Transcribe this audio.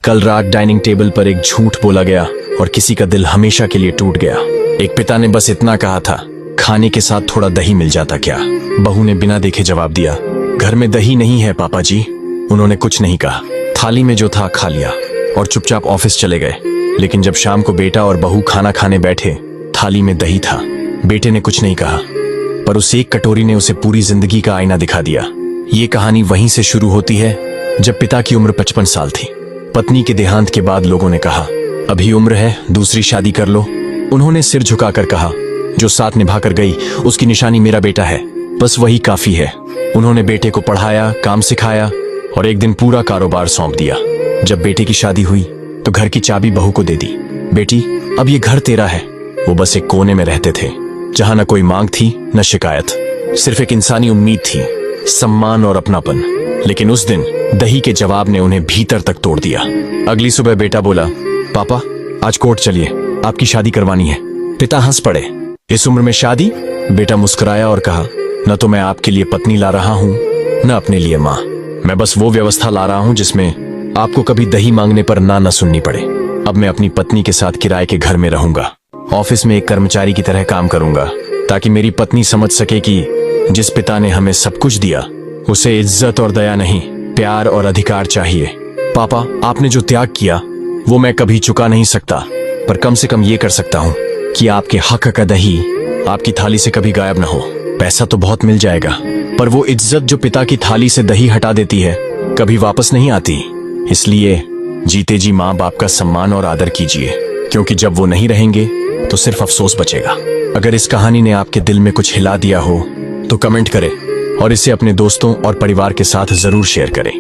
कल रात dining table पर एक झूठ बोला गया और किसी का दिल हमेशा के लिए टूट गया। एक पिता ने बस इतना कहा था, खाने के साथ थोड़ा दही मिल जाता क्या। बहू ने बिना देखे जवाब दिया, घर में दही नहीं है पापा जी। उन्होंने कुछ नहीं कहा, थाली में जो था खा लिया और चुपचाप ऑफिस चले गए। लेकिन जब शाम को बेटा और बहू खाना खाने बैठे, थाली में दही था। बेटे ने कुछ नहीं कहा, पर उस एक कटोरी ने उसे पूरी जिंदगी का आईना दिखा दिया। ये कहानी वहीं से शुरू होती है जब पिता की उम्र 55 साल थी। पत्नी के देहांत के बाद लोगों ने कहा, अभी उम्र है, दूसरी शादी कर लो। उन्होंने सिर झुकाकर कहा, जो साथ निभाकर गई उसकी निशानी मेरा बेटा है, बस वही काफी है। उन्होंने बेटे को पढ़ाया, काम सिखाया और एक दिन पूरा कारोबार सौंप दिया। जब बेटे की शादी हुई तो घर की चाबी बहू को दे दी। बेटी, अब ये घर तेरा है। वो बस एक कोने में रहते थे जहां न कोई मांग थी न शिकायत, सिर्फ एक इंसानी उम्मीद थी, सम्मान और अपनापन। लेकिन उस दिन दही के जवाब ने उन्हें भीतर तक तोड़ दिया। अगली सुबह बेटा बोला, पापा आज कोर्ट चलिए, आपकी शादी करवानी है। पिता हंस पड़े, इस उम्र में शादी? बेटा मुस्कुराया और कहा, न तो मैं आपके लिए पत्नी ला रहा हूं न अपने लिए मां। मैं बस वो व्यवस्था ला रहा हूं जिसमें आपको कभी दही मांगने पर ना न सुननी पड़े। अब मैं अपनी पत्नी के साथ किराए के घर में रहूंगा, ऑफिस में एक कर्मचारी की तरह काम करूंगा, ताकि मेरी पत्नी समझ सके कि जिस पिता ने हमें सब कुछ दिया उसे इज्जत और दया नहीं, प्यार और अधिकार चाहिए। पापा, आपने जो त्याग किया वो मैं कभी चुका नहीं सकता, पर कम से कम ये कर सकता हूँ कि आपके हक का दही आपकी थाली से कभी गायब न हो। पैसा तो बहुत मिल जाएगा, पर वो इज्जत जो पिता की थाली से दही हटा देती है कभी वापस नहीं आती। इसलिए जीते जी माँ बाप का सम्मान और आदर कीजिए, क्योंकि जब वो नहीं रहेंगे तो सिर्फ अफसोस बचेगा। अगर इस कहानी ने आपके दिल में कुछ हिला दिया हो तो कमेंट करें और इसे अपने दोस्तों और परिवार के साथ जरूर शेयर करें।